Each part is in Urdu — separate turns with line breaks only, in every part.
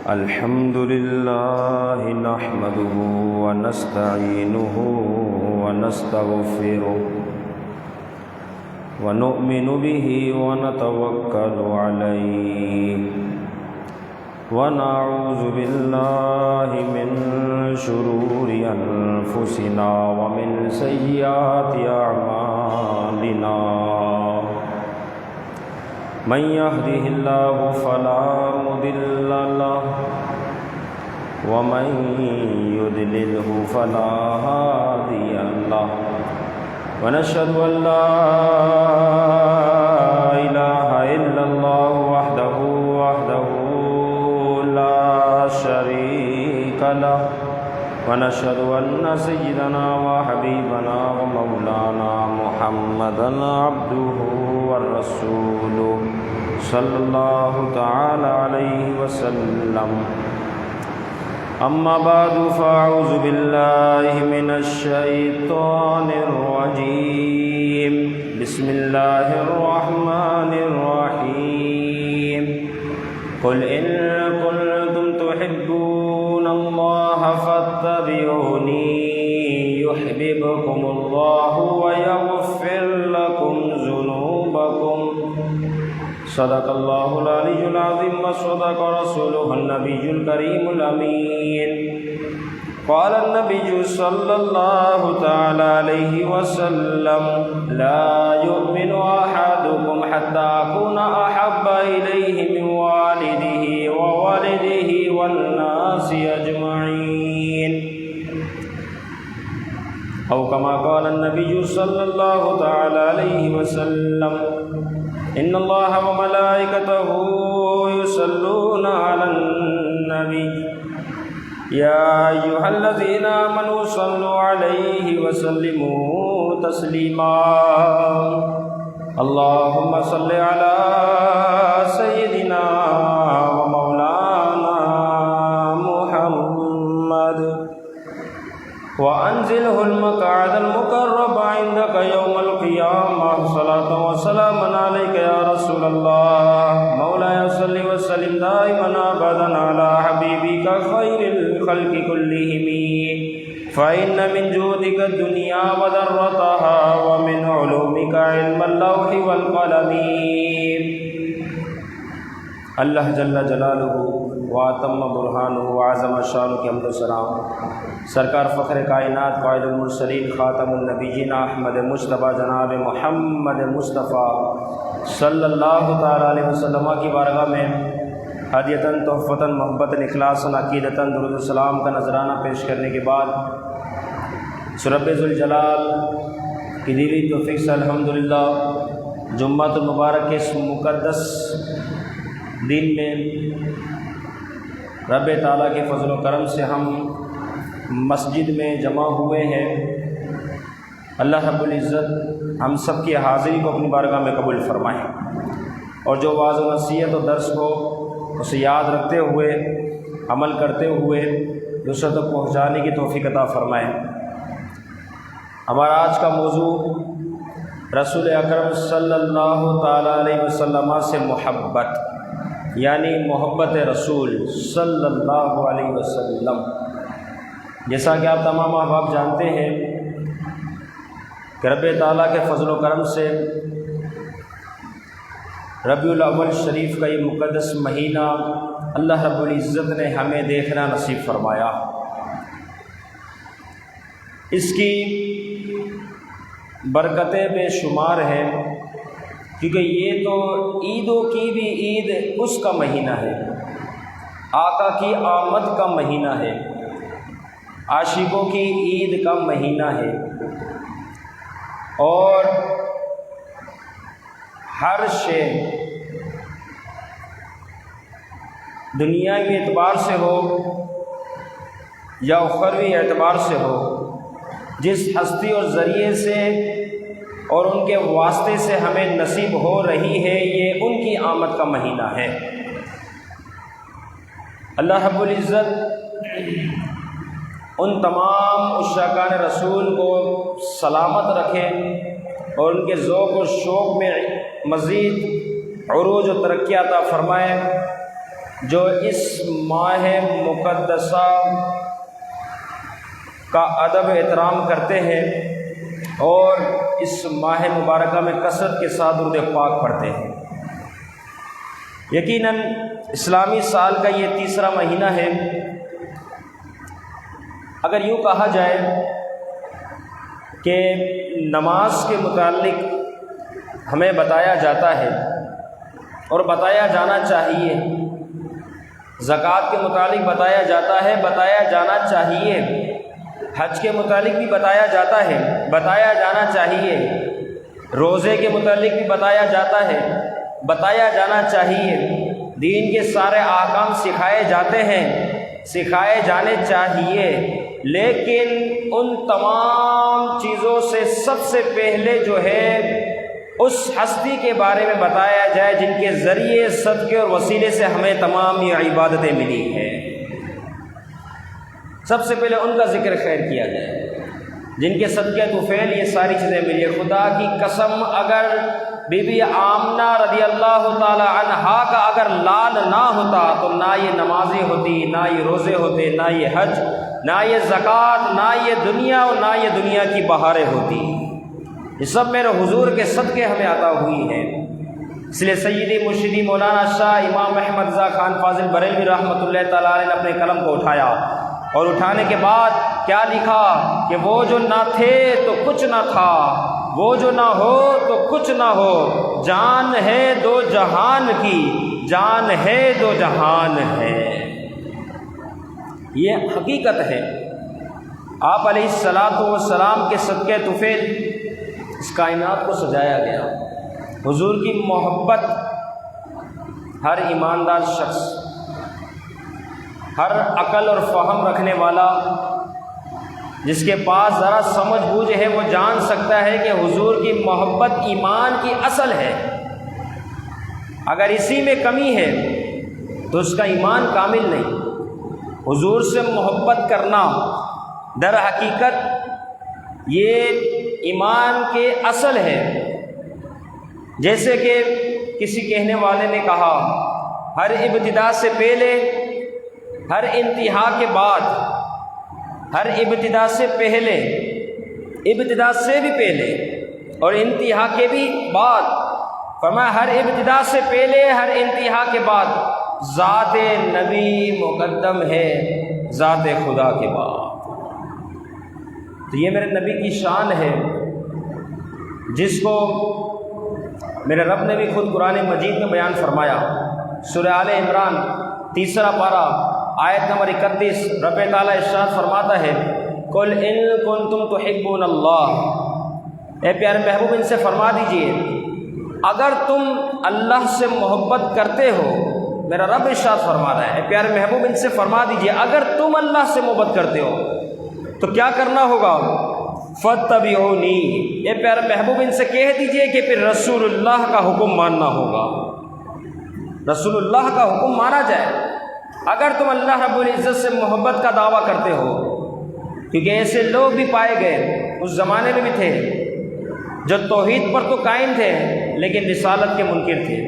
الحمد لله نحمده ونستعينه ونستغفره ونؤمن به ونتوكل عليه ونعوذ بالله من شرور أنفسنا ومن سيئات أعمالنا من يهده الله فلا مضل له ومن يضلله فلا هادي له ونشهد أن لا إله إلا الله وحده لا شريك له ونشهد أن سيدنا وحبيبنا ومولانا محمدا عبده ورسوله صلى الله تعالى عليه وسلم. أما بعد فأعوذ بالله من الشيطان الرجيم. بسم الله الرحمن الرحيم. قل إن كنتم تحبون الله فاتبعوني يحببكم الله ويغفر لكم ذنوبكم. صدق الله العلي العظيم وصدق رسوله النبي الكريم الأمين. قال النبي صلى الله تعالى عليه وسلم لا يؤمن أحدكم حتى أكون أحب إليه من والده وولده والناس أجمعين، أو كما قال النبي صلى الله تعالى عليه وسلم إن الله وملائكته يصلون على النبي يا أيها الذين آمنوا صلوا عليه وسلموا تسليما. اللهم صل على سيدنا ومولانا محمد وأنزله المقعد المقرب عندك يوم القيامة. صلاة وسلاما عليك يا رسول الله. مولاي صل وسلم دائما أبدا على حبيبك خير الخلق كلهم، فإن من جودك الدنيا وذرتها ومن علومك علم اللوح والقلم. اللہ جل جلالہ واتم برہانہ وعظم شانہ کی حمد و سلام سرکار فخر کائنات قائد المرسلین خاتم النبیین احمد مصطفیٰ جناب محمد مصطفیٰ صلی اللہ تعالیٰ علیہ وسلم کی بارگاہ میں ہدیتاً تحفتاً محبتاً اخلاصاً عقیدتاً درود السلام کا نذرانہ پیش کرنے کے بعد رب ذوالجلال کی دی ہوئی توفیق سے الحمدللہ جمعۃ المبارک کے اس مقدس دن میں رب تعالیٰ کے فضل و کرم سے ہم مسجد میں جمع ہوئے ہیں. اللہ رب العزت ہم سب کی حاضری کو اپنی بارگاہ میں قبول فرمائیں، اور جو واعظ و نصیحت و درس ہو اسے یاد رکھتے ہوئے عمل کرتے ہوئے دوسروں تک پہنچانے کی توفیق عطا فرمائیں. ہمارا آج کا موضوع رسول اکرم صلی اللہ تعالیٰ علیہ وسلم سے محبت، یعنی محبت رسول صلی اللہ علیہ وسلم. جیسا کہ آپ تمام احباب جانتے ہیں کہ رب تعالیٰ کے فضل و کرم سے ربیع الاول شریف کا یہ مقدس مہینہ اللہ رب العزت نے ہمیں دیکھنا نصیب فرمایا. اس کی برکتیں بے شمار ہیں، کیونکہ یہ تو عیدوں کی بھی عید اس کا مہینہ ہے، آقا کی آمد کا مہینہ ہے، عاشقوں کی عید کا مہینہ ہے، اور ہر شے دنیاوی اعتبار سے ہو یا اخروی اعتبار سے ہو، جس ہستی اور ذریعے سے اور ان کے واسطے سے ہمیں نصیب ہو رہی ہے، یہ ان کی آمد کا مہینہ ہے. اللہ رب العزت ان تمام عشاقان رسول کو سلامت رکھے اور ان کے ذوق و شوق میں مزید عروج و ترقی عطا فرمائے. جو اس ماہ مقدسہ کا ادب احترام کرتے ہیں اور اس ماہ مبارکہ میں کثرت کے ساتھ درود پاک پڑھتے ہیں۔ یقیناً اسلامی سال کا یہ تیسرا مہینہ ہے۔ اگر یوں کہا جائے کہ نماز کے متعلق ہمیں بتایا جاتا ہے اور بتایا جانا چاہیے، زکوٰۃ کے متعلق بتایا جاتا ہے، بتایا جانا چاہیے، حج کے متعلق بھی بتایا جاتا ہے، بتایا جانا چاہیے، روزے کے متعلق بھی بتایا جاتا ہے، بتایا جانا چاہیے، دین کے سارے احکام سکھائے جاتے ہیں، سکھائے جانے چاہیے، لیکن ان تمام چیزوں سے سب سے پہلے جو ہے اس ہستی کے بارے میں بتایا جائے جن کے ذریعے صدقے اور وسیلے سے ہمیں تمام یہ عبادتیں ملی ہیں۔ سب سے پہلے ان کا ذکر خیر کیا جائے جن کے صدقے طفیل یہ ساری چیزیں ملی۔ خدا کی قسم اگر بی بی آمنہ رضی اللہ تعالی عنہا کا اگر لال نہ ہوتا تو نہ یہ نمازیں ہوتی، نہ یہ روزے ہوتے، نہ یہ حج، نہ یہ زکوٰۃ، نہ یہ دنیا اور نہ یہ دنیا کی بہاریں ہوتی۔ یہ سب میرے حضور کے صدقے ہمیں عطا ہوئی ہیں۔ اس لیے سیدی مرشدی مولانا شاہ امام احمد رضا خان فاضل بریلوی رحمۃ اللہ تعالیٰ علیہ نے اپنے قلم کو اٹھایا اور اٹھانے کے بعد کیا لکھا کہ وہ جو نہ تھے تو کچھ نہ تھا، وہ جو نہ ہو تو کچھ نہ ہو، جان ہے دو جہان کی، جان ہے دو جہان ہے۔ یہ حقیقت ہے۔ آپ علیہ الصلاۃ والسلام کے صدقے طفیل اس کائنات کو سجایا گیا۔ حضور کی محبت ہر ایماندار شخص، ہر عقل اور فہم رکھنے والا جس کے پاس ذرا سمجھ بوجھ ہے وہ جان سکتا ہے کہ حضور کی محبت ایمان کی اصل ہے۔ اگر اسی میں کمی ہے تو اس کا ایمان کامل نہیں۔ حضور سے محبت کرنا در حقیقت یہ ایمان کے اصل ہے۔ جیسے کہ کسی کہنے والے نے کہا، ہر ابتدا سے پہلے، ہر انتہا کے بعد، ہر ابتدا سے پہلے، ابتدا سے بھی پہلے اور انتہا کے بھی بعد، فرمایا ہر ابتدا سے پہلے، ہر انتہا کے بعد ذات نبی مقدم ہے ذات خدا کے بعد۔ تو یہ میرے نبی کی شان ہے جس کو میرے رب نے بھی خود قرآن مجید میں بیان فرمایا۔ سورہ آل عمران تیسرا پارہ آیت نمبر 31 رب تعالیٰ ارشاد فرماتا ہے، قُلْ إِن كُنتُمْ تُحِبُّونَ اللَّهَ، اے پیارے محبوب ان سے فرما دیجئے اگر تم اللہ سے محبت کرتے ہو۔ میرا رب ارشاد فرما رہا ہے، اے پیارے محبوب ان سے فرما دیجئے اگر تم اللہ سے محبت کرتے ہو تو کیا کرنا ہوگا؟ فَاتَّبِعُونِی، اے پیارے محبوب ان سے کہہ دیجئے کہ پھر رسول اللہ کا حکم ماننا ہوگا، رسول اللہ کا حکم مانا جائے۔ اگر تم اللہ رب العزت سے محبت کا دعویٰ کرتے ہو، کیونکہ ایسے لوگ بھی پائے گئے اس زمانے میں بھی تھے جو توحید پر تو قائم تھے لیکن رسالت کے منکر تھے،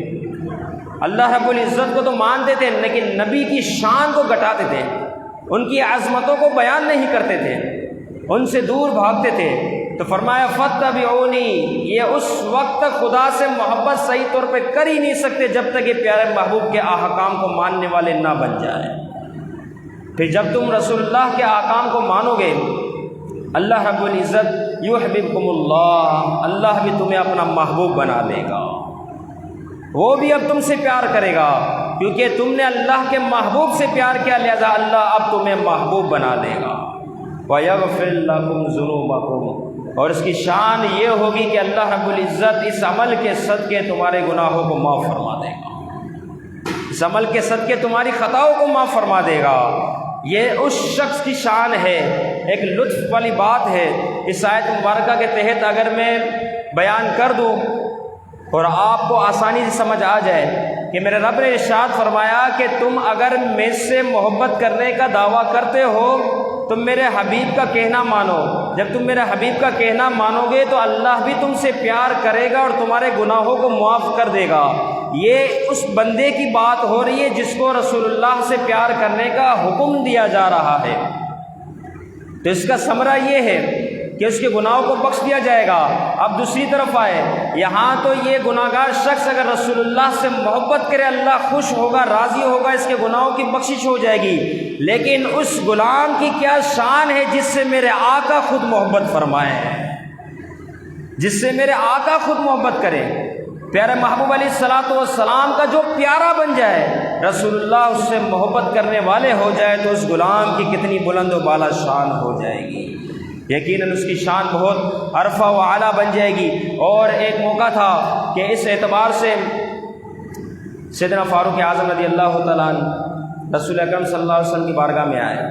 اللہ رب العزت کو تو مانتے تھے لیکن نبی کی شان کو گھٹاتے تھے، ان کی عظمتوں کو بیان نہیں کرتے تھے، ان سے دور بھاگتے تھے۔ تو فرمایا فَاتَّبِعُونِی، یہ اس وقت تک خدا سے محبت صحیح طور پہ کر ہی نہیں سکتے جب تک یہ پیارے محبوب کے احکام کو ماننے والے نہ بن جائیں۔ پھر جب تم رسول اللہ کے احکام کو مانو گے، اللہ رب العزت یحببکم اللہ، اللہ بھی تمہیں اپنا محبوب بنا لے گا، وہ بھی اب تم سے پیار کرے گا کیونکہ تم نے اللہ کے محبوب سے پیار کیا، لہذا اللہ اب تمہیں محبوب بنا لے گا۔ وَيَغْفِرْ لَكُمْ ذُنُوبَكُمْ، اور اس کی شان یہ ہوگی کہ اللہ رب العزت اس عمل کے صدقے تمہارے گناہوں کو معاف فرما دے گا، اس عمل کے صدقے تمہاری خطاؤں کو معاف فرما دے گا۔ یہ اس شخص کی شان ہے۔ ایک لطف والی بات ہے، اس آیت مبارکہ کے تحت اگر میں بیان کر دوں اور آپ کو آسانی سے سمجھ آ جائے کہ میرے رب نے ارشاد فرمایا کہ تم اگر مجھ سے محبت کرنے کا دعویٰ کرتے ہو تم میرے حبیب کا کہنا مانو، جب تم میرے حبیب کا کہنا مانو گے تو اللہ بھی تم سے پیار کرے گا اور تمہارے گناہوں کو معاف کر دے گا۔ یہ اس بندے کی بات ہو رہی ہے جس کو رسول اللہ سے پیار کرنے کا حکم دیا جا رہا ہے، تو اس کا ثمرہ یہ ہے کہ اس کے گناہوں کو بخش دیا جائے گا۔ اب دوسری طرف آئے، یہاں تو یہ گناہگار شخص اگر رسول اللہ سے محبت کرے، اللہ خوش ہوگا، راضی ہوگا، اس کے گناہوں کی بخشش ہو جائے گی، لیکن اس غلام کی کیا شان ہے جس سے میرے آقا خود محبت فرمائے، جس سے میرے آقا خود محبت کرے، پیارے محبوب علیہ الصلوۃ والسلام کا جو پیارا بن جائے، رسول اللہ اس سے محبت کرنے والے ہو جائے، تو اس غلام کی کتنی بلند و بالا شان ہو جائے گی، یقیناً اس کی شان بہت عرفہ و اعلیٰ بن جائے گی۔ اور ایک موقع تھا کہ اس اعتبار سے سیدنا فاروق اعظم رضی اللہ تعالیٰ عنہ رسول اکرم صلی اللہ علیہ وسلم کی بارگاہ میں آئے،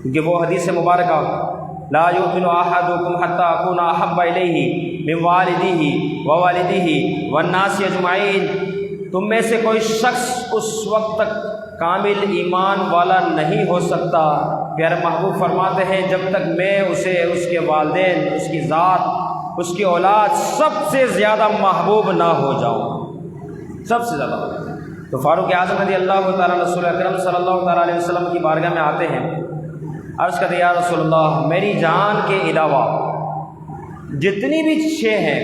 کیونکہ وہ حدیث مبارکہ لا یؤمن احدکم حتی اکون احب الیہ من والدہ ووالدہ والناس اجمعین، تم میں سے کوئی شخص اس وقت تک کامل ایمان والا نہیں ہو سکتا، پیارے محبوب فرماتے ہیں جب تک میں اسے، اس کے والدین، اس کی ذات، اس کی اولاد سب سے زیادہ محبوب نہ ہو جاؤں، سب سے زیادہ۔ تو فاروق اعظم رضی اللہ تعالیٰ رسول اکرم صلی اللہ تعالیٰ علیہ وسلم کی بارگاہ میں آتے ہیں، عرض کرتے یا رسول اللہ، میری جان کے علاوہ جتنی بھی شے ہیں،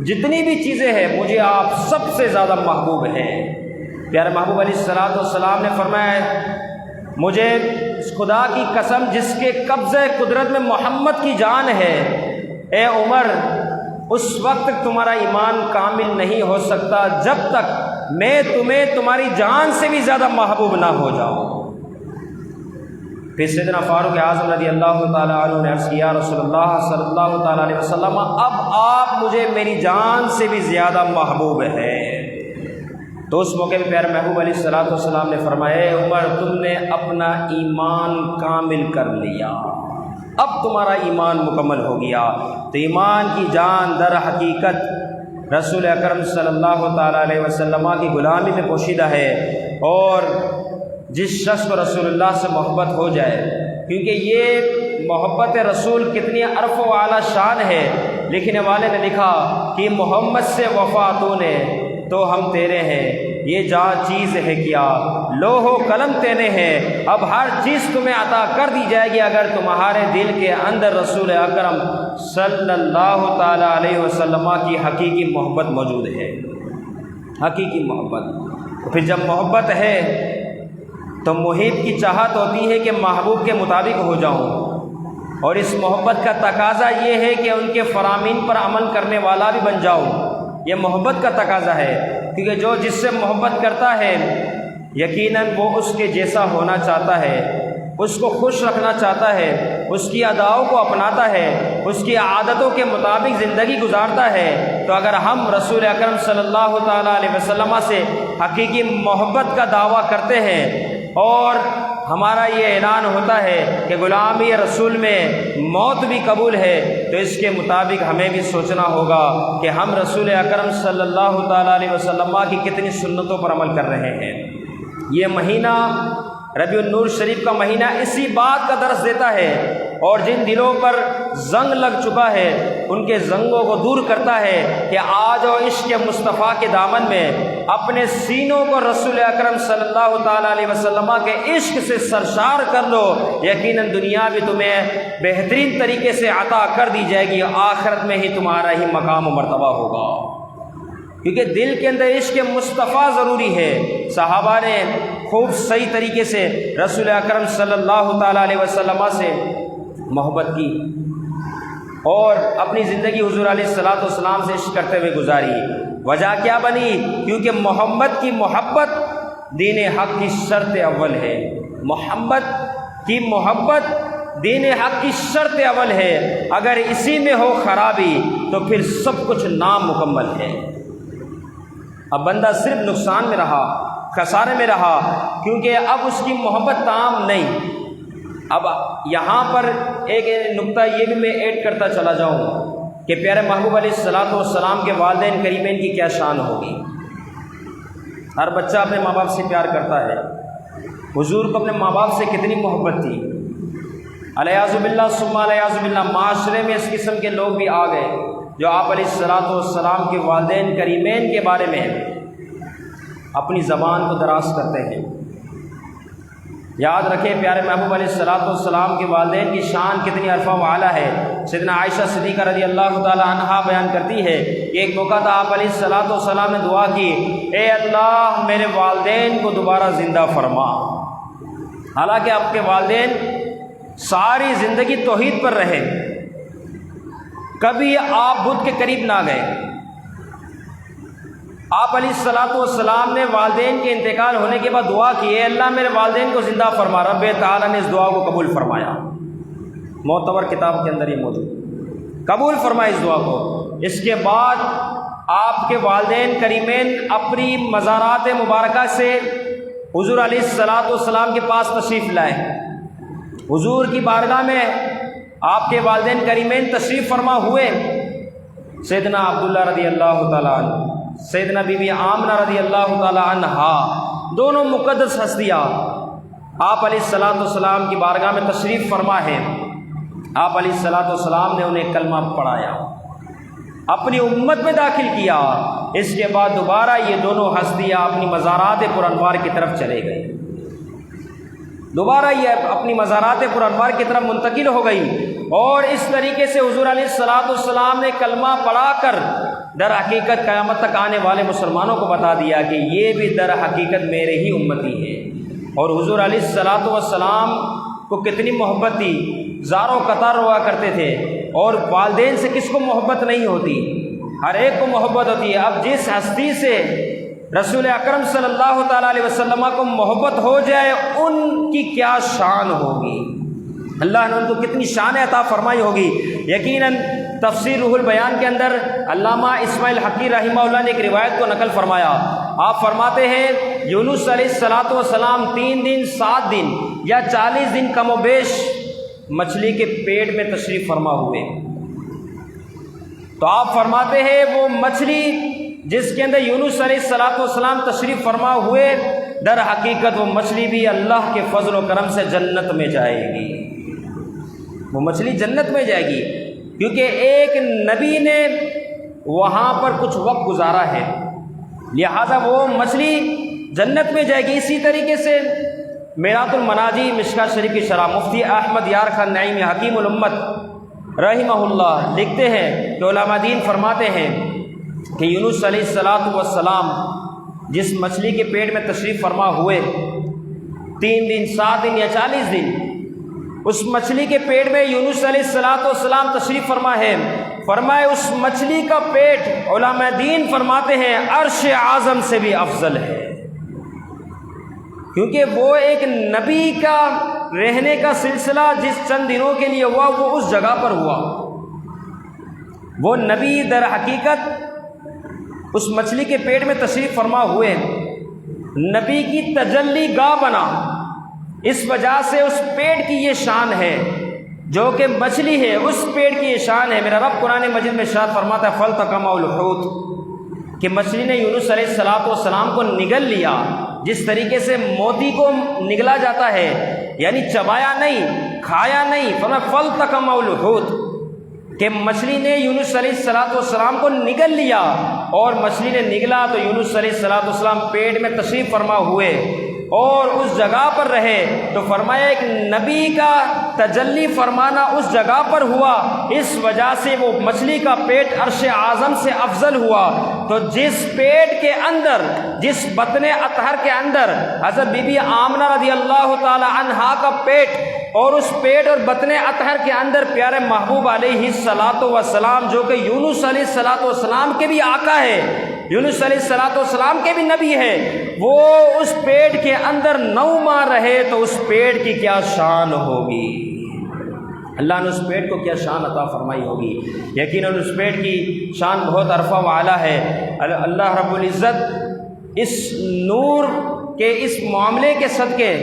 جتنی بھی چیزیں ہیں، مجھے آپ سب سے زیادہ محبوب ہیں۔ پیارے محبوب علیہ الصلوۃ والسلام نے فرمایا مجھے اس خدا کی قسم جس کے قبضہ قدرت میں محمد کی جان ہے، اے عمر اس وقت تک تمہارا ایمان کامل نہیں ہو سکتا جب تک میں تمہیں تمہاری جان سے بھی زیادہ محبوب نہ ہو جاؤں۔ پھر سیدنا فاروق اعظم رضی اللہ تعالیٰ عنہ نے عرض کیا رسول اللہ صلی اللہ تعالیٰ علیہ وسلم، اب آپ مجھے میری جان سے بھی زیادہ محبوب ہیں۔ تو اس موقع پہ پیارے محبوب علیہ الصلوۃ والسلام نے فرمایا اے عمر تم نے اپنا ایمان کامل کر لیا، اب تمہارا ایمان مکمل ہو گیا۔ تو ایمان کی جان در حقیقت رسول اکرم صلی اللہ تعالیٰ علیہ وسلم کی غلامی میں پوشیدہ ہے، اور جس شخص کو رسول اللہ سے محبت ہو جائے، کیونکہ یہ محبت رسول کتنی عرف و اعلیٰ شان ہے، لکھنے والے نے لکھا کہ محمد سے وفا تو نے تو ہم تیرے ہیں، یہ جا چیز ہے کیا لوح و قلم تیرے ہیں، اب ہر چیز تمہیں عطا کر دی جائے گی اگر تمہارے دل کے اندر رسول اکرم صلی اللہ تعالیٰ علیہ وسلم کی حقیقی محبت موجود ہے، حقیقی محبت۔ تو پھر جب محبت ہے تو محب کی چاہت ہوتی ہے کہ محبوب کے مطابق ہو جاؤں، اور اس محبت کا تقاضا یہ ہے کہ ان کے فرامین پر عمل کرنے والا بھی بن جاؤں، یہ محبت کا تقاضا ہے، کیونکہ جو جس سے محبت کرتا ہے یقیناً وہ اس کے جیسا ہونا چاہتا ہے، اس کو خوش رکھنا چاہتا ہے، اس کی اداؤں کو اپناتا ہے، اس کی عادتوں کے مطابق زندگی گزارتا ہے۔ تو اگر ہم رسول اکرم صلی اللہ تعالیٰ علیہ وسلم سے حقیقی محبت کا دعویٰ کرتے ہیں اور ہمارا یہ اعلان ہوتا ہے کہ غلامی رسول میں موت بھی قبول ہے، تو اس کے مطابق ہمیں بھی سوچنا ہوگا کہ ہم رسول اکرم صلی اللہ تعالیٰ علیہ وسلم کی کتنی سنتوں پر عمل کر رہے ہیں۔ یہ مہینہ ربیع النور شریف کا مہینہ اسی بات کا درس دیتا ہے، اور جن دلوں پر زنگ لگ چکا ہے ان کے زنگوں کو دور کرتا ہے کہ آج اور عشق مصطفیٰ کے دامن میں اپنے سینوں کو رسول اکرم صلی اللہ تعالیٰ علیہ وسلم کے عشق سے سرشار کر لو، یقیناً دنیا بھی تمہیں بہترین طریقے سے عطا کر دی جائے گی، آخرت میں ہی تمہارا ہی مقام و مرتبہ ہوگا، کیونکہ دل کے اندر عشق مصطفیٰ ضروری ہے۔ صحابہ نے خوب صحیح طریقے سے رسول اکرم صلی اللہ تعالیٰ علیہ وسلم سے محبت کی اور اپنی زندگی حضور علیہ الصلوۃ والسلام سے عشق کرتے ہوئے گزاری۔ وجہ کیا بنی؟ کیونکہ محمد کی محبت دین حق کی شرط اول ہے، محمد کی محبت دین حق کی شرط اول ہے، اگر اسی میں ہو خرابی تو پھر سب کچھ نامکمل ہے۔ اب بندہ صرف نقصان میں رہا، خسارے میں رہا، کیونکہ اب اس کی محبت تام نہیں۔ اب یہاں پر ایک نقطہ یہ بھی میں ایڈ کرتا چلا جاؤں کہ پیارے محبوب علیہ الصلوۃ والسلام کے والدین کریمین کی کیا شان ہوگی۔ ہر بچہ اپنے ماں باپ سے پیار کرتا ہے، حضور کو اپنے ماں باپ سے کتنی محبت تھی، الیاذ باللہ ثم الیاذ باللہ معاشرے میں اس قسم کے لوگ بھی آ گئے جو آپ علیہ الصلاۃ والسلام کے والدین کریمین کے بارے میں اپنی زبان کو دراز کرتے ہیں۔ یاد رکھیں پیارے محبوب علیہ الصلاۃ والسلام کے والدین کی شان کتنی عرفہ و اعلیٰ ہے۔ سیدنا عائشہ صدیقہ رضی اللہ تعالی عنہا بیان کرتی ہے کہ ایک موقع تھا، آپ علیہ الصلاۃ والسلام نے دعا کی، اے اللہ میرے والدین کو دوبارہ زندہ فرما۔ حالانکہ آپ کے والدین ساری زندگی توحید پر رہے، کبھی آپ بدھ کے قریب نہ گئے۔ آپ علیہ الصلاۃ والسلام نے والدین کے انتقال ہونے کے بعد دعا کی، اے اللہ میرے والدین کو زندہ فرما۔ رب تعالیٰ نے اس دعا کو قبول فرمایا، معتبر کتاب کے اندر یہ موجود، قبول فرمایا اس دعا کو۔ اس کے بعد آپ کے والدین کریمین اپنی مزارات مبارکہ سے حضور علیہ الصلاۃ والسلام کے پاس تشریف لائے۔ حضور کی بارگاہ میں آپ کے والدین کریمین تشریف فرما ہوئے۔ سیدنا عبداللہ رضی اللہ تعالیٰ عنہ، سیدنا بی بی آمنہ رضی اللہ تعالیٰ عنہا، دونوں مقدس ہستیاں آپ علیہ الصلاۃ والسلام کی بارگاہ میں تشریف فرما ہے۔ آپ علیہ الصلاۃ والسلام نے انہیں کلمہ پڑھایا، اپنی امت میں داخل کیا۔ اس کے بعد دوبارہ یہ دونوں ہستیاں اپنی مزارات پر انوار کی طرف چلے گئے، دوبارہ یہ اپنی مزارات پر انوار کی طرف منتقل ہو گئی۔ اور اس طریقے سے حضور علیہ الصلاۃ والسلام نے کلمہ پڑھا کر در حقیقت قیامت تک آنے والے مسلمانوں کو بتا دیا کہ یہ بھی در حقیقت میرے ہی امتی ہے۔ اور حضور علیہ الصلاۃ والسلام کو کتنی محبت تھی، زار و قطار ہوا کرتے تھے۔ اور والدین سے کس کو محبت نہیں ہوتی، ہر ایک کو محبت ہوتی ہے۔ اب جس ہستی سے رسول اکرم صلی اللہ تعالیٰ علیہ وسلم کو محبت ہو جائے، ان کی کیا شان ہوگی، اللہ نے ان کو کتنی شان عطا فرمائی ہوگی۔ یقیناً تفسیر روح البیان کے اندر علامہ اسماعیل حقی رحمہ اللہ نے ایک روایت کو نقل فرمایا۔ آپ فرماتے ہیں یونس علیہ الصلاۃ والسلام 3 دن 7 دن یا 40 دن کم و بیش مچھلی کے پیٹ میں تشریف فرما ہوئے۔ تو آپ فرماتے ہیں وہ مچھلی جس کے اندر یونس علیہ الصلاۃ والسلام تشریف فرما ہوئے، در حقیقت وہ مچھلی بھی اللہ کے فضل و کرم سے جنت میں جائے گی، وہ مچھلی جنت میں جائے گی، کیونکہ ایک نبی نے وہاں پر کچھ وقت گزارا ہے، لہذا وہ مچھلی جنت میں جائے گی۔ اسی طریقے سے میرات المناجی مشکات شریف کی شرح مفتی احمد یار خان نعیمی حکیم الامت رحمہ اللہ لکھتے ہیں کہ علماء دین فرماتے ہیں کہ یونس علیہ الصلاۃ والسلام جس مچھلی کے پیٹ میں تشریف فرما ہوئے 3 دن 7 دن یا 40 دن، اس مچھلی کے پیٹ میں یونس علیہ الصلاۃ والسلام تشریف فرما ہے۔ فرمائے اس مچھلی کا پیٹ علماء دین فرماتے ہیں عرش اعظم سے بھی افضل ہے، کیونکہ وہ ایک نبی کا رہنے کا سلسلہ جس چند دنوں کے لیے ہوا وہ اس جگہ پر ہوا۔ وہ نبی در حقیقت اس مچھلی کے پیٹ میں تشریف فرما ہوئے، نبی کی تجلی گاہ بنا، اس وجہ سے اس پیٹ کی یہ شان ہے جو کہ مچھلی ہے، اس پیٹ کی یہ شان ہے۔ میرا رب قرآن مجید میں ارشاد فرماتا ہے فَالْتَقَمَهُ الْحُوتُ، کہ مچھلی نے یونس علیہ الصلاۃ والسلام کو نگل لیا، جس طریقے سے موتی کو نگلا جاتا ہے، یعنی چبایا نہیں، کھایا نہیں۔ فرمایا فَالْتَقَمَهُ الْحُوتُ، کہ مچھلی نے یونس علیہ الصلاۃ والسلام کو نگل لیا، اور مچھلی نے نگلا تو یونس علیہ الصلاۃ والسلام پیٹ میں تشریف فرما ہوئے اور اس جگہ پر رہے۔ تو فرمایا ایک نبی کا تجلی فرمانا اس جگہ پر ہوا، اس وجہ سے وہ مچھلی کا پیٹ عرش اعظم سے افضل ہوا۔ تو جس پیٹ کے اندر، جس بطن اطہر کے اندر حضرت بی بی آمنہ رضی اللہ تعالی عنہا کا پیٹ، اور اس پیٹ اور بطن اطہر کے اندر پیارے محبوب علیہ الصلاۃ والسلام جو کہ یونس علیہ الصلاۃ والسلام کے بھی آقا ہے، یونس علیہ الصلاۃ والسلام کے بھی نبی ہے، وہ اس پیٹ کے اندر 9 ماہ رہے تو اس پیٹ کی کیا شان ہوگی، اللہ نے اس پیٹ کو کیا شان عطا فرمائی ہوگی۔ یقیناً اس پیٹ کی شان بہت عرفہ و اعلیٰ ہے۔ اللہ رب العزت اس نور کے اس معاملے کے صدقے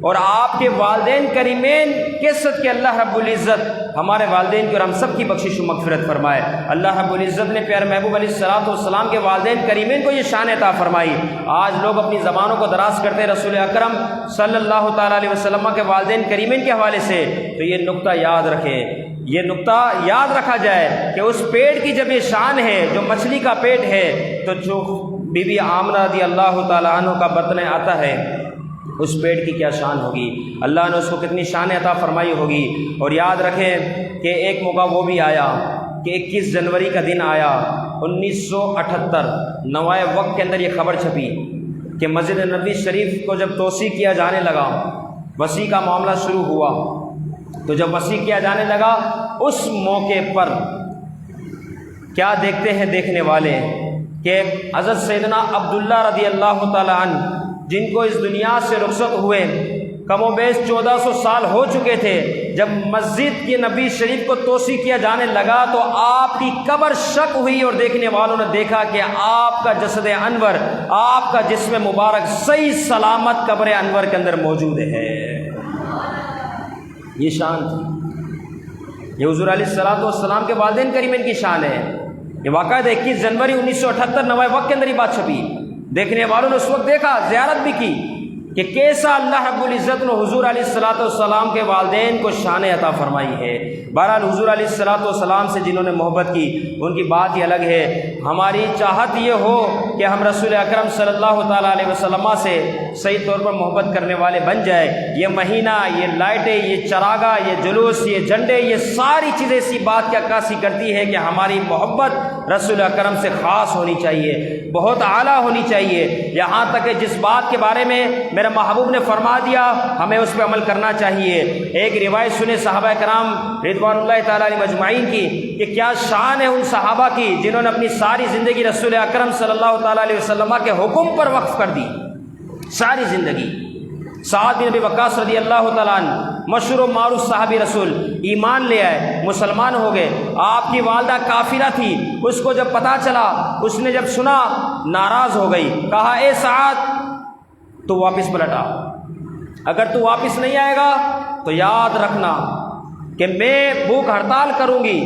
اور آپ کے والدین کریمین کے صدقے اللہ رب العزت ہمارے والدین کی اور ہم سب کی بخشش و مغفرت فرمائے۔ اللہ رب العزت نے پیارے محبوب علیہ الصلاۃ والسلام کے والدین کریمین کو یہ شان عطا فرمائی۔ آج لوگ اپنی زبانوں کو دراز کرتے رسول اکرم صلی اللہ تعالیٰ علیہ وسلم کے والدین کریمین کے حوالے سے، تو یہ نقطہ یاد رکھیں یہ نقطہ یاد رکھا جائے کہ اس پیٹ کی جب یہ شان ہے جو مچھلی کا پیٹ ہے، تو جو بی بی آمنہ رضی اللہ تعالیٰ عنہ کا بطن آتا ہے اس پیٹ کی کیا شان ہوگی، اللہ نے اس کو کتنی شان عطا فرمائی ہوگی۔ اور یاد رکھیں کہ ایک موقع وہ بھی آیا کہ 21 جنوری کا دن آیا 1978، نوائے وقت کے اندر یہ خبر چھپی کہ مسجد نبوی شریف کو جب توسیع کیا جانے لگا، وسیع کا معاملہ شروع ہوا، تو جب وسیع کیا جانے لگا اس موقع پر کیا دیکھتے ہیں دیکھنے والے کہ حضرت سیدنا عبداللہ رضی اللہ تعالیٰ عنہ جن کو اس دنیا سے رخصت ہوئے کم و بیش 1400 سال ہو چکے تھے، جب مسجد کی نبی شریف کو توسیع کیا جانے لگا تو آپ کی قبر شک ہوئی، اور دیکھنے والوں نے دیکھا کہ آپ کا جسد انور، آپ کا جسم مبارک صحیح سلامت قبر انور کے اندر موجود ہے۔ یہ شان تھی، یہ حضور علیہ الصلوۃ والسلام کے والدین کریمین کی شان ہے۔ یہ واقعہ 21 جنوری 1978 نوائے وقت کے اندر یہ بات چھپی، دیکھنے والوں نے اس وقت دیکھا، زیارت بھی کی کہ کیسا اللہ رب العزت نے حضور علیہ الصلوۃ والسلام کے والدین کو شان عطا فرمائی ہے۔ بہرحال حضور علیہ الصلوۃ والسلام سے جنہوں نے محبت کی ان کی بات ہی الگ ہے۔ ہماری چاہت یہ ہو کہ ہم رسول اکرم صلی اللہ تعالیٰ علیہ وسلم سے صحیح طور پر محبت کرنے والے بن جائے۔ یہ مہینہ، یہ لائٹیں، یہ چراغاں، یہ جلوس، یہ جھنڈے، یہ ساری چیزیں اسی بات کی عکاسی کرتی ہے کہ ہماری محبت رسول اکرم سے خاص ہونی چاہیے، بہت اعلیٰ ہونی چاہیے، یہاں تک کہ جس بات کے بارے میں میرے محبوب نے فرما دیا ہمیں اس پہ عمل کرنا چاہیے۔ ایک روایت سنے صحابہ کرام رضوان اللہ تعالیٰ علیہ مجمعین کی کہ کیا شان ہے ان صحابہ کی جنہوں نے اپنی ساری زندگی رسول اکرم صلی اللہ تعالیٰ علیہ وسلم کے حکم پر وقف کر دی، ساری زندگی۔ سعد بن ابی وقاص رضی اللہ تعالیٰ عنہ مشہور و معروف صحابی رسول، ایمان لے آئے، مسلمان ہو گئے۔ آپ کی والدہ کافرہ تھی، اس کو جب پتہ چلا، اس نے جب سنا ناراض ہو گئی، کہا اے سعد تو واپس پلٹ آ، اگر تو واپس نہیں آئے گا تو یاد رکھنا کہ میں بھوک ہڑتال کروں گی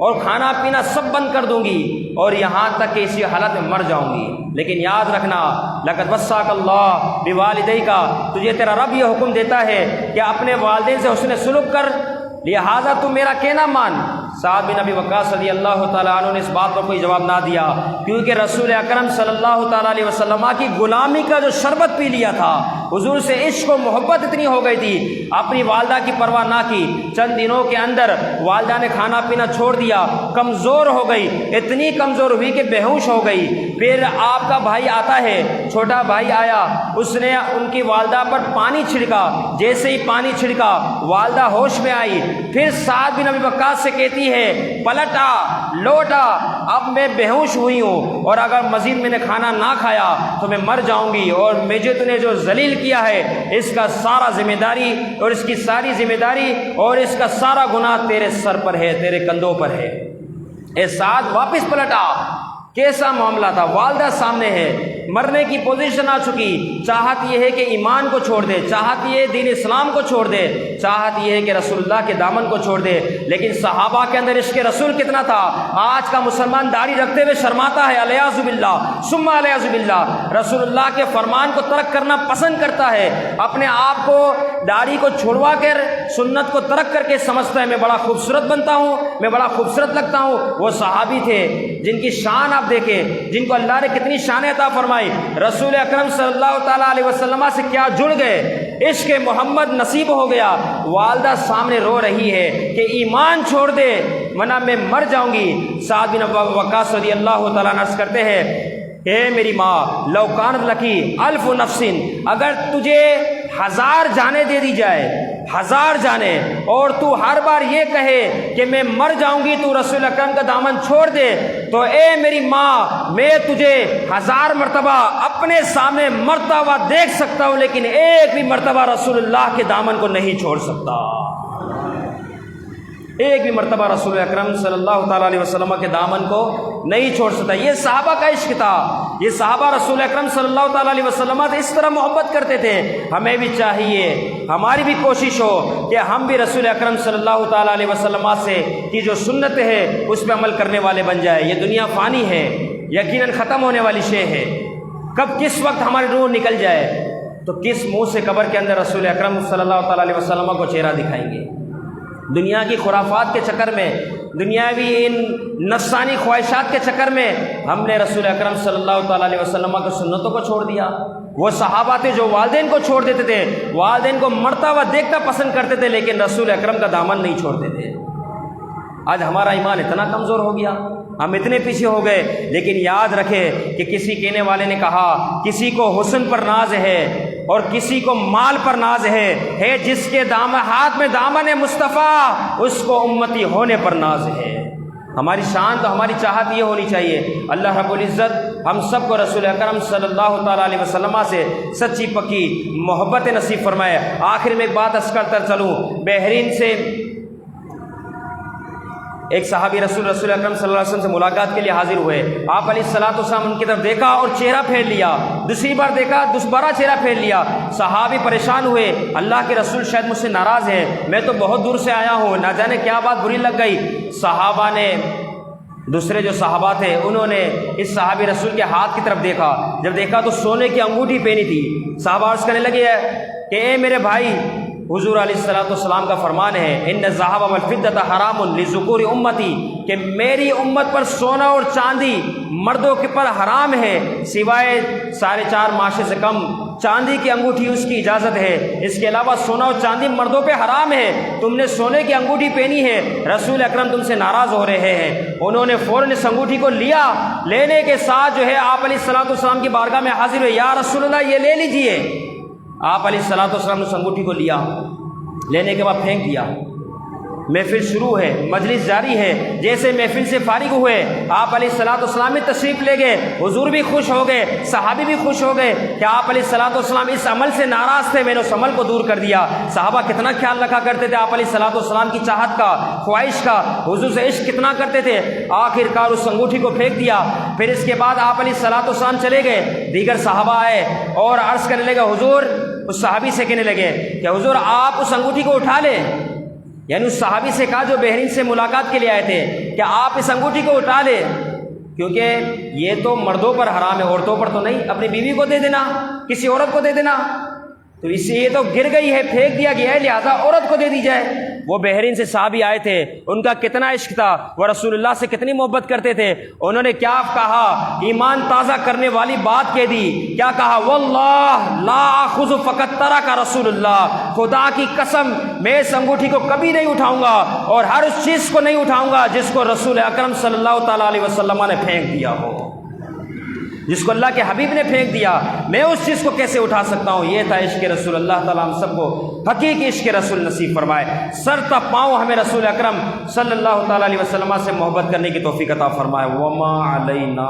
اور کھانا پینا سب بند کر دوں گی، اور یہاں تک کہ اسی حالت میں مر جاؤں گی۔ لیکن یاد رکھنا لقد وصاک اللہ بوالدیک، تجھے تیرا رب یہ حکم دیتا ہے کہ اپنے والدین سے حسن سلوک کر، لہذا تو میرا کہنا مان۔ سعد بن ابی وقاص رضی اللہ تعالیٰ عنہ نے اس بات پر کوئی جواب نہ دیا، کیونکہ رسول اکرم صلی اللہ تعالیٰ علیہ وسلم کی غلامی کا جو شربت پی لیا تھا، حضور سے عشق و محبت اتنی ہو گئی تھی، اپنی والدہ کی پرواہ نہ کی۔ چند دنوں کے اندر والدہ نے کھانا پینا چھوڑ دیا، کمزور ہو گئی، اتنی کمزور ہوئی کہ بے ہوش ہو گئی۔ پھر آپ کا بھائی آتا ہے، چھوٹا بھائی آیا، اس نے ان کی والدہ پر پانی چھڑکا، جیسے ہی پانی چھڑکا والدہ ہوش میں آئی۔ پھر سعد بن ابی وقاص سے کہتی ہے پلٹ آ، لوٹ آ، اب میں بے ہوش ہوئی ہوں، اور اگر مزید میں نے کھانا نہ کھایا تو میں مر جاؤں گی، اور مجھے تو نے جو ذلیل کیا ہے اس کا سارا ذمہ داری اور اس کی ساری ذمہ داری اور اس کا سارا گناہ تیرے سر پر ہے، تیرے کندھوں پر ہے۔ اے سعد واپس پلٹ آ۔ کیسا معاملہ تھا، والدہ سامنے ہے، مرنے کی پوزیشن آ چکی، چاہت یہ ہے کہ ایمان کو چھوڑ دے، چاہت یہ ہے دین اسلام کو چھوڑ دے، چاہت یہ ہے کہ رسول اللہ کے دامن کو چھوڑ دے۔ لیکن صحابہ کے اندر عشق رسول کتنا تھا، آج کا مسلمان داڑھی رکھتے ہوئے شرماتا ہے، الیاذ باللہ ثم الیاذ باللہ، رسول اللہ کے فرمان کو ترک کرنا پسند کرتا ہے، اپنے آپ کو داڑھی کو چھوڑوا کر سنت کو ترک کر کے سمجھتا ہے میں بڑا خوبصورت بنتا ہوں، میں بڑا خوبصورت لگتا ہوں۔ وہ صحابی تھے جن کی شان آپ دیکھیں، جن کو اللہ نے کتنی شان عطا فرمائی، رسول اکرم صلی اللہ تعالیٰ علیہ وسلم سے کیا جڑ گئے، عشق محمد نصیب ہو گیا۔ والدہ سامنے رو رہی ہے کہ ایمان چھوڑ دے ورنہ میں مر جاؤں گی۔ سعد بن ابی وقاص رضی اللہ تعالیٰ عنہ عرض کرتے ہیں اے میری ماں، لو کانت لکی الف نفس، اگر تجھے 1000 جانیں دے دی جائے، 1000 جانیں، اور تو ہر بار یہ کہے کہ میں مر جاؤں گی، تو رسول اکرم کا دامن چھوڑ دے، تو اے میری ماں میں تجھے 1000 مرتبہ اپنے سامنے مرتا ہوا دیکھ سکتا ہوں، لیکن ایک بھی مرتبہ رسول اللہ کے دامن کو نہیں چھوڑ سکتا، ایک بھی مرتبہ رسول اکرم صلی اللہ تعالیٰ علیہ وسلم کے دامن کو نہیں چھوڑ سکتا۔ یہ صحابہ کا عشق تھا، یہ صحابہ رسول اکرم صلی اللہ تعالیٰ علیہ وسلم سے اس طرح محبت کرتے تھے۔ ہمیں بھی چاہیے، ہماری بھی کوشش ہو کہ ہم بھی رسول اکرم صلی اللہ تعالیٰ علیہ وسلم سے کی جو سنت ہے اس پہ عمل کرنے والے بن جائے۔ یہ دنیا فانی ہے، یقیناً ختم ہونے والی شے ہے، کب کس وقت ہماری روح نکل جائے تو کس منہ سے قبر کے اندر رسول اکرم صلی اللہ تعالیٰ علیہ وسلم کو چہرہ دکھائیں گے۔ دنیا کی خرافات کے چکر میں، دنیاوی ان نفسانی خواہشات کے چکر میں ہم نے رسول اکرم صلی اللہ تعالیٰ علیہ وسلم کی سنتوں کو چھوڑ دیا۔ وہ صحابہ تھے جو والدین کو چھوڑ دیتے تھے، والدین کو مرتا ہوا دیکھنا پسند کرتے تھے، لیکن رسول اکرم کا دامن نہیں چھوڑتے تھے۔ آج ہمارا ایمان اتنا کمزور ہو گیا، ہم اتنے پیچھے ہو گئے۔ لیکن یاد رکھے کہ کسی کہنے والے نے کہا کسی کو حسن پر ناز ہے اور کسی کو مال پر ناز ہے جس کے ہاتھ میں دامن مصطفیٰ اس کو امتی ہونے پر ناز ہے۔ ہماری شان تو ہماری چاہت یہ ہونی چاہیے اللہ رب العزت ہم سب کو رسول اکرم صلی اللہ تعالیٰ علیہ وسلم سے سچی پکی محبت نصیب فرمائے۔ آخر میں ایک بات عرض کرتا چلوں، بحرین سے ایک صحابی رسول اکرم صلی اللہ علیہ وسلم سے ملاقات کے لیے حاضر ہوئے۔ آپ علیہ الصلوۃ والسلام ان کی طرف دیکھا اور چہرہ پھیر لیا، دوسری بار دیکھا دوبارہ چہرہ پھیر لیا۔ صحابی پریشان ہوئے، اللہ کے رسول شاید مجھ سے ناراض ہے، میں تو بہت دور سے آیا ہوں، نہ جانے کیا بات بری لگ گئی۔ صحابہ نے، دوسرے جو صحابہ تھے انہوں نے اس صحابی رسول کے ہاتھ کی طرف دیکھا، جب دیکھا تو سونے کی انگوٹھی پہنی تھی۔ صحابہ عرض کرنے لگے کہ اے میرے بھائی، حضور علیہ الصلوۃ والسلام کا فرمان ہے ان الذهب والفضة حرام لذکور امتی، کہ میری امت پر سونا اور چاندی مردوں کے پر حرام ہے، سوائے 4.5 ماشے سے کم چاندی کی انگوٹھی اس کی اجازت ہے، اس کے علاوہ سونا اور چاندی مردوں پہ حرام ہے۔ تم نے سونے کی انگوٹھی پہنی ہے، رسول اکرم تم سے ناراض ہو رہے ہیں۔ انہوں نے فوراً اس انگوٹھی کو لیا، لینے کے ساتھ جو ہے آپ علیہ الصلوۃ والسلام کی بارگاہ میں حاضر ہوئے، یا رسول اللہ یہ لے لیجئے۔ آپ علیہ الصلوۃ والسلام نے اس انگوٹھی کو لیا، لینے کے بعد پھینک دیا۔ محفل شروع ہے، مجلس جاری ہے، جیسے محفل سے فارغ ہوئے آپ علیہ الصلوۃ والسلام تشریف لے گئے، حضور بھی خوش ہو گئے، صحابی بھی خوش ہو گئے کہ آپ علیہ الصلوۃ والسلام اس عمل سے ناراض تھے، میں نے اس عمل کو دور کر دیا۔ صحابہ کتنا خیال رکھا کرتے تھے آپ علیہ الصلوۃ والسلام کی چاہت کا، خواہش کا، حضور سے عشق کتنا کرتے تھے۔ آخر کار اس انگوٹھی کو پھینک دیا۔ پھر اس کے بعد آپ علیہ الصلوۃ والسلام چلے گئے، دیگر صحابہ آئے اور عرض کرنے لگے حضور، اس صحابی سے کہنے لگے کہ حضور آپ اس انگوٹھی کو اٹھا لیں، یعنی اس صحابی سے کہا جو بحرین سے ملاقات کے لیے آئے تھے کہ آپ اس انگوٹھی کو اٹھا لیں، کیونکہ یہ تو مردوں پر حرام ہے، عورتوں پر تو نہیں، اپنی بیوی کو دے دینا، کسی عورت کو دے دینا، تو اس سے یہ تو گر گئی ہے، پھینک دیا گیا ہے، لہذا عورت کو دے دی جائے۔ وہ بحرین سے صحابی آئے تھے، ان کا کتنا عشق تھا، وہ رسول اللہ سے کتنی محبت کرتے تھے، انہوں نے کیا کہا، ایمان تازہ کرنے والی بات کہہ دی، کیا کہا، واللہ لا آخذ فقط ترک رسول اللہ، خدا کی قسم میں اس انگوٹھی کو کبھی نہیں اٹھاؤں گا اور ہر اس چیز کو نہیں اٹھاؤں گا جس کو رسول اکرم صلی اللہ تعالیٰ علیہ وسلم نے پھینک دیا ہو، جس کو اللہ کے حبیب نے پھینک دیا، میں اس چیز کو کیسے اٹھا سکتا ہوں۔ یہ تھا عشق رسول۔ اللہ تعالیٰ ہم سب کو حقیقی عشق رسول نصیب فرمائے، سر تا پاؤں ہمیں رسول اکرم صلی اللہ تعالیٰ علیہ وسلم سے محبت کرنے کی توفیق عطا فرمائے۔ وما علینا